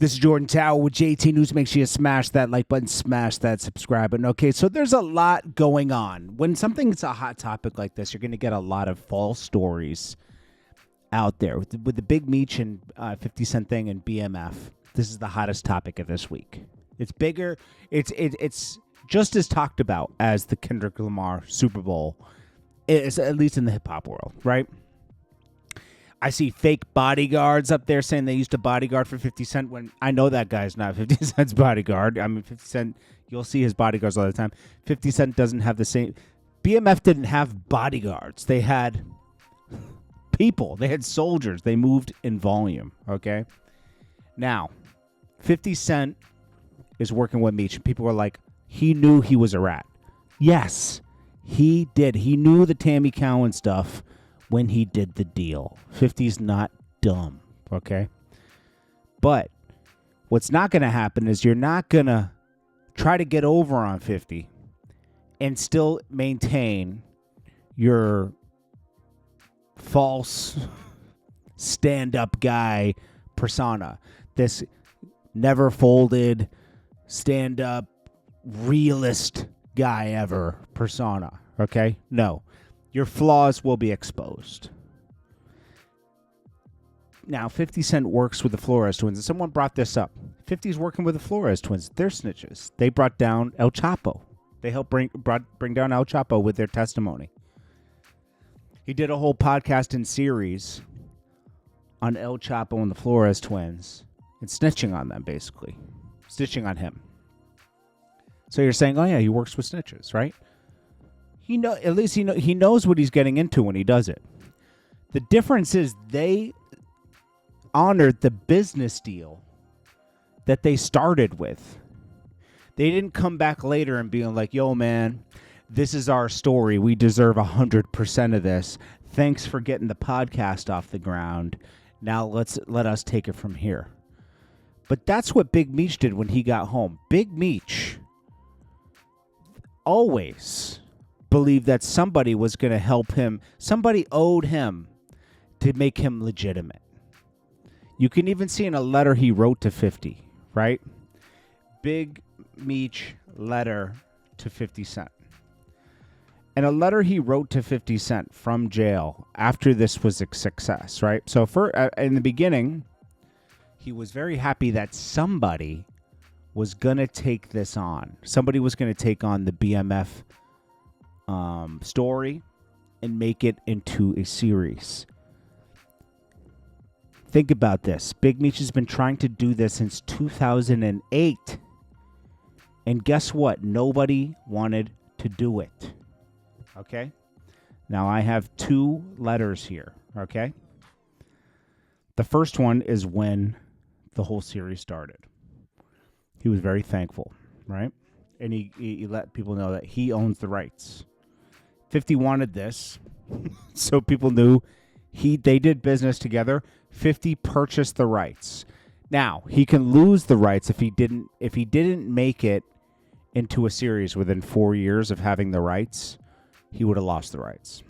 This is Jordan Tower with JT News. Make sure you smash that like button, smash that subscribe button. Okay, so there's a lot going on. When something's a hot topic like this, you're going to get a lot of false stories out there. With the Big Meech and 50 Cent thing and BMF, this is the hottest topic of this week. It's bigger. It's just as talked about as the Kendrick Lamar Super Bowl, is at least in the hip-hop world, right? I see fake bodyguards up there saying they used to bodyguard for 50 Cent when I know that guy's not 50 Cent's bodyguard. I mean, 50 Cent, you'll see his bodyguards all the time. 50 Cent doesn't have the same. BMF didn't have bodyguards. They had people. They had soldiers. They moved in volume, okay? Now, 50 Cent is working with Meech. People were like, he knew he was a rat. Yes, he did. He knew the Tammy Cowan stuff when he did the deal. 50's not dumb, okay? But what's not going to happen is you're not going to try to get over on 50 and still maintain your false stand-up guy persona. This never folded stand-up realist guy ever persona, okay? No. Your flaws will be exposed. Now, 50 Cent works with the Flores twins, and someone brought this up. 50's working with the Flores twins. They're snitches. They brought down El Chapo. They helped bring down El Chapo with their testimony. He did a whole podcast and series on El Chapo and the Flores twins and snitching on them, basically. Snitching on him. So you're saying, oh, yeah, he works with snitches, right? At least he knows what he's getting into when he does it. The difference is they honored the business deal that they started with. They didn't come back later and be like, yo, man, this is our story. We deserve 100% of this. Thanks for getting the podcast off the ground. Now let us take it from here. But that's what Big Meech did when he got home. Big Meech always believed that somebody was going to help him. Somebody owed him to make him legitimate. You can even see in a letter he wrote to 50, right? Big Meech letter to 50 Cent. And a letter he wrote to 50 Cent from jail after this was a success, right? So in the beginning, he was very happy that somebody was going to take this on. Somebody was going to take on the BMF story and make it into a series. Think about this. Big Meech has been trying to do this since 2008. And guess what? Nobody wanted to do it. Okay? Now I have two letters here. Okay? The first one is when the whole series started. He was very thankful, right? And he let people know that he owns the rights. 50 wanted this, so people knew they did business together. 50 purchased the rights. Now, he can lose the rights if he didn't make it into a series within 4 years of having the rights. He would have lost the rights.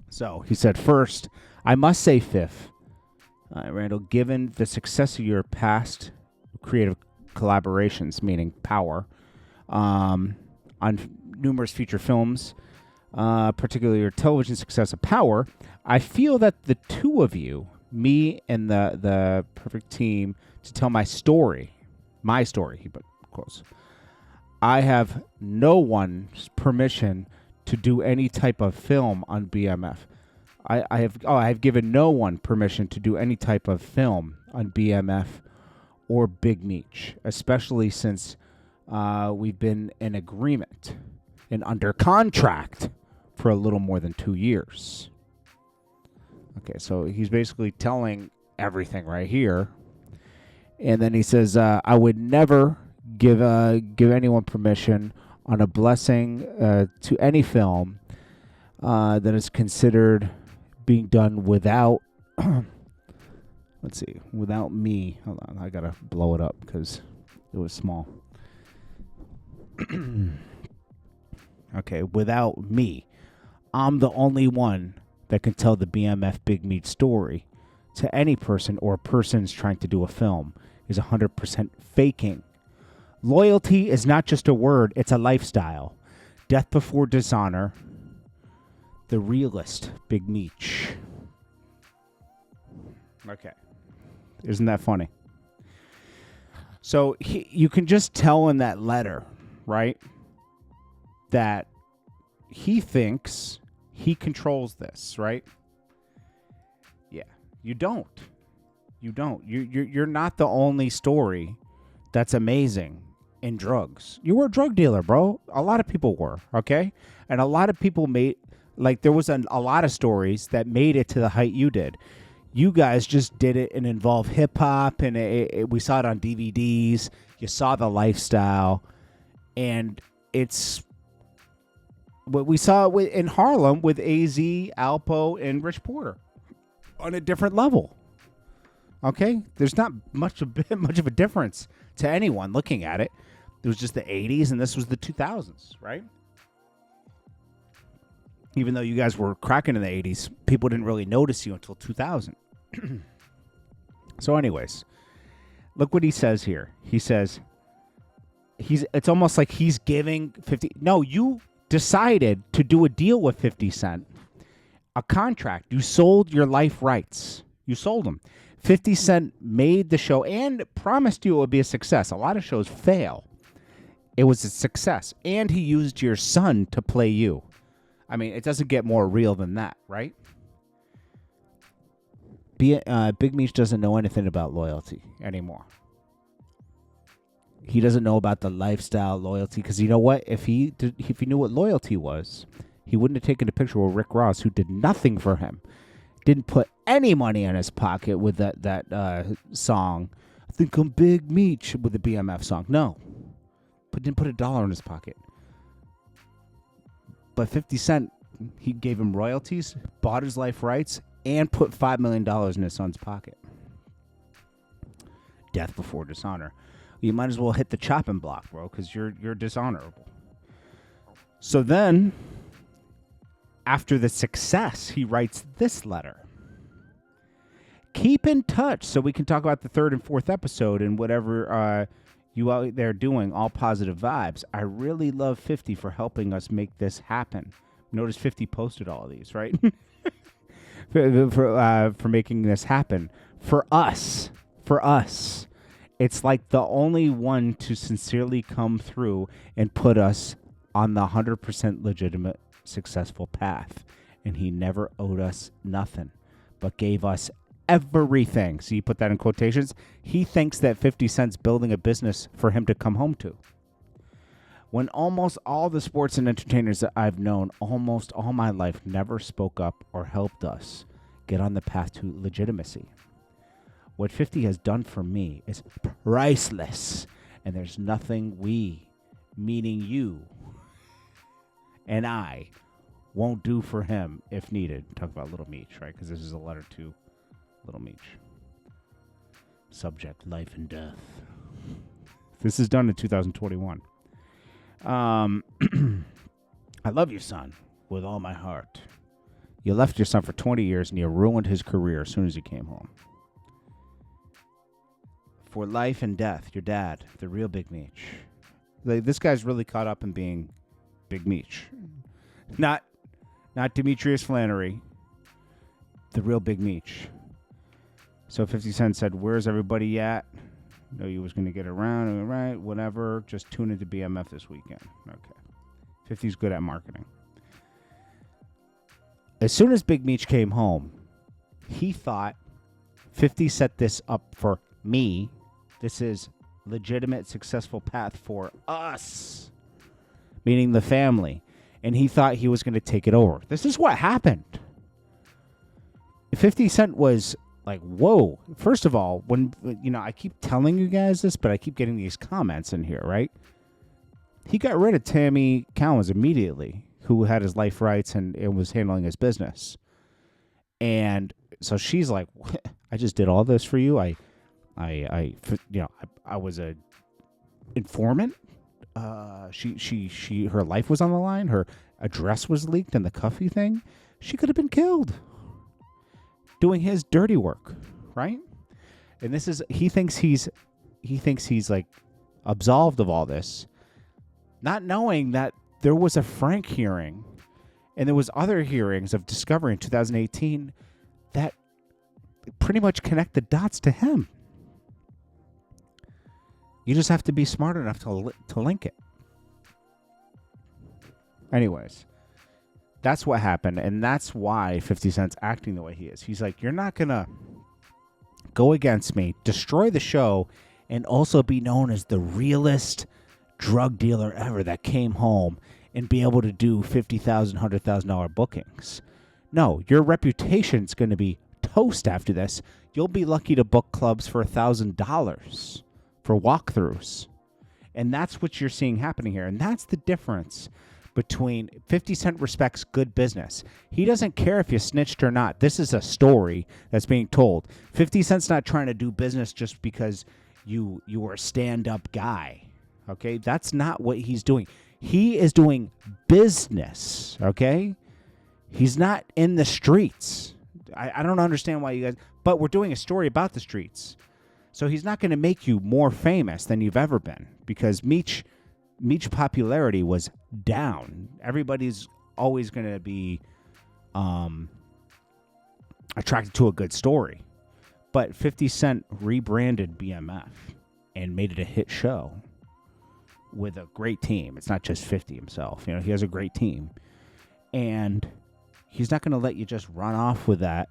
So he said, first, I must say, Fifth, Randall, given the success of your past creative collaborations, meaning Power, on numerous feature films, particularly your television success of Power, I feel that the two of you, me and the perfect team to tell my story, he put quotes, I have no one's permission to do any type of film on BMF. I have given no one permission to do any type of film on BMF or Big Meech, especially since we've been in agreement and under contract for a little more than 2 years. Okay, so he's basically telling everything right here. And then he says, I would never give anyone permission on a blessing to any film that is considered being done without, without me. Hold on, I gotta blow it up because it was small. Okay, without me. I'm the only one that can tell the BMF Big Meech story to any person or persons trying to do a film. is 100% faking. Loyalty is not just a word, it's a lifestyle. Death before dishonor. The realist, Big Meech. Okay. Isn't that funny? So you can just tell in that letter, right, that he thinks he controls this, right? Yeah, you don't. You don't. You're not the only story that's amazing in drugs. You were a drug dealer, bro. A lot of people were, okay? And a lot of people made, like, there was a lot of stories that made it to the height you did. You guys just did it and involved hip-hop, and we saw it on DVDs. You saw the lifestyle, and it's what we saw in Harlem with AZ, Alpo, and Rich Porter on a different level. Okay? There's not much of a difference to anyone looking at it. It was just the 80s, and this was the 2000s, right? Even though you guys were cracking in the 80s, people didn't really notice you until 2000. So anyways, look what he says here. He says, it's almost like he's giving 50. No, you decided to do a deal with 50 Cent, a contract. You sold your life rights. You sold them. 50 Cent made the show and promised you it would be a success. A lot of shows fail. It was a success. And he used your son to play you. I mean, it doesn't get more real than that, right? Big Meech doesn't know anything about loyalty anymore. He doesn't know about the lifestyle loyalty because you know what? If he knew what loyalty was, he wouldn't have taken a picture with Rick Ross, who did nothing for him, didn't put any money in his pocket with that song. I think I'm Big Meech with the BMF song. No, but didn't put $1 in his pocket. But 50 Cent, he gave him royalties, bought his life rights, and put $5 million in his son's pocket. Death before dishonor. You might as well hit the chopping block, bro, because you're dishonorable. So then, after the success, he writes this letter. Keep in touch so we can talk about the 3rd and 4th episode and whatever you out there doing, all positive vibes. I really love 50 for helping us make this happen. Notice 50 posted all of these, right? for making this happen. For us. It's like the only one to sincerely come through and put us on the 100% legitimate, successful path. And he never owed us nothing, but gave us everything. So you put that in quotations. He thinks that 50 Cent's building a business for him to come home to. When almost all the sports and entertainers that I've known almost all my life never spoke up or helped us get on the path to legitimacy. What 50 has done for me is priceless, and there's nothing we, meaning you and I, won't do for him if needed. Talk about Little Meech, right? Because this is a letter to Little Meech. Subject, life and death. This is done in 2021. I love you, son, with all my heart. You left your son for 20 years and you ruined his career as soon as he came home. For life and death, your dad, the real Big Meech. This guy's really caught up in being Big Meech. Not Demetrius Flannery, the real Big Meech. So 50 Cent said, where's everybody at? Know you was going to get around, all right, whatever. Just tune into BMF this weekend. Okay. 50's good at marketing. As soon as Big Meech came home, he thought 50 set this up for me. This is legitimate, successful path for us, meaning the family. And he thought he was going to take it over. This is what happened. 50 Cent was like, whoa. First of all, when, I keep telling you guys this, but I keep getting these comments in here, right? He got rid of Tammy Cowens immediately, who had his life rights and was handling his business. And so she's like, I just did all this for you. I was a informant. Her life was on the line. Her address was leaked and the Cuffy thing. She could have been killed doing his dirty work, right? And he thinks he's he thinks he's like absolved of all this, not knowing that there was a Frank hearing and there was other hearings of discovery in 2018 that pretty much connect the dots to him. You just have to be smart enough to link it. Anyways, that's what happened, and that's why 50 Cent's acting the way he is. He's like, you're not going to go against me, destroy the show, and also be known as the realest drug dealer ever that came home and be able to do $50,000, $100,000 bookings. No, your reputation's going to be toast after this. You'll be lucky to book clubs for $1,000 for walkthroughs. And that's what you're seeing happening here. And that's the difference between 50 Cent respects good business. He doesn't care if you snitched or not. This is a story that's being told. 50 Cent's not trying to do business just because you were a stand-up guy. Okay? That's not what he's doing. He is doing business. Okay? He's not in the streets. I don't understand why you guys... But we're doing a story about the streets. So he's not going to make you more famous than you've ever been, because Meech popularity was down. Everybody's always going to be attracted to a good story. But 50 Cent rebranded BMF and made it a hit show with a great team. It's not just 50 himself. He has a great team. And he's not going to let you just run off with that.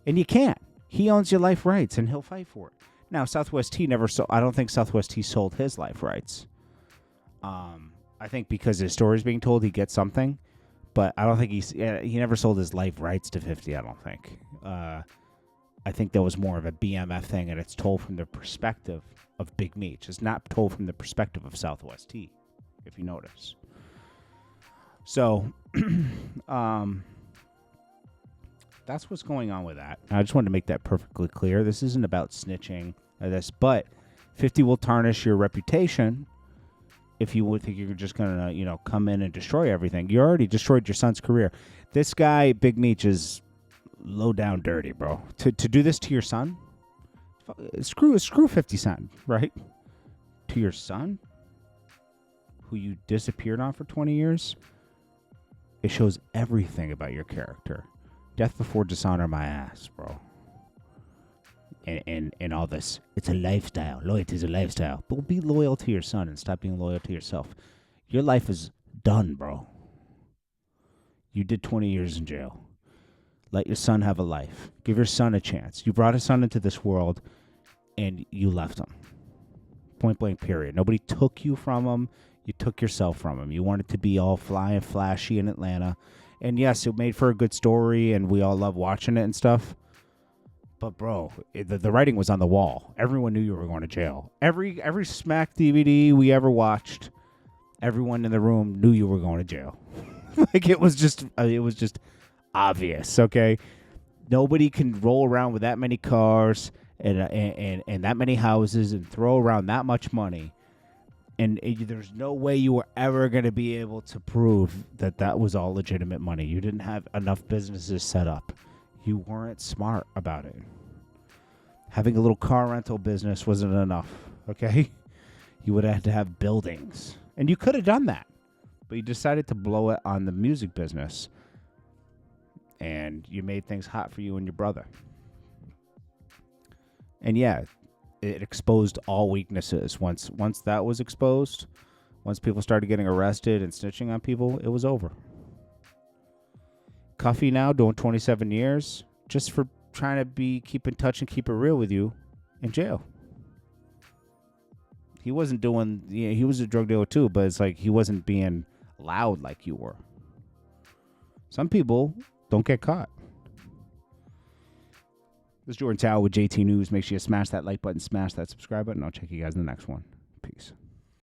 And you can't. He owns your life rights, and he'll fight for it. Now, Southwest T never sold. I don't think Southwest T sold his life rights. I think because his story is being told, he gets something. But I don't think he never sold his life rights to 50, I don't think. I think that was more of a BMF thing, and it's told from the perspective of Big Meech. It's not told from the perspective of Southwest T, if you notice. So, that's what's going on with that. I just wanted to make that perfectly clear. This isn't about snitching or this, but 50 will tarnish your reputation if you would think you're just going to, come in and destroy everything. You already destroyed your son's career. This guy, Big Meech, is low down dirty, bro. To do this to your son? Screw 50 Cent, right? To your son? Who you disappeared on for 20 years? It shows everything about your character. Death before dishonor, my ass, bro. And all this. It's a lifestyle. Loyalty is a lifestyle. But be loyal to your son and stop being loyal to yourself. Your life is done, bro. You did 20 years in jail. Let your son have a life. Give your son a chance. You brought a son into this world, and you left him. Point blank, period. Nobody took you from him. You took yourself from him. You wanted to be all fly and flashy in Atlanta. And yes, it made for a good story, and we all love watching it and stuff. But, bro, the writing was on the wall. Everyone knew you were going to jail. Every Smack DVD we ever watched, everyone in the room knew you were going to jail. Like, it was just obvious, okay? Nobody can roll around with that many cars and that many houses and throw around that much money. And there's no way you were ever going to be able to prove that was all legitimate money. You didn't have enough businesses set up. You weren't smart about it. Having a little car rental business wasn't enough, okay? You would have had to have buildings. And you could have done that. But you decided to blow it on the music business. And you made things hot for you and your brother. And yeah, it exposed all weaknesses. Once that was exposed, once people started getting arrested and snitching on people, it was over. Cuffy now doing 27 years just for trying to keep in touch and keep it real with you in jail. He wasn't doing, he was a drug dealer too, but it's like he wasn't being loud like you were. Some people don't get caught. This is Jordan Tower with JT News. Make sure you smash that like button, smash that subscribe button. I'll check you guys in the next one. Peace.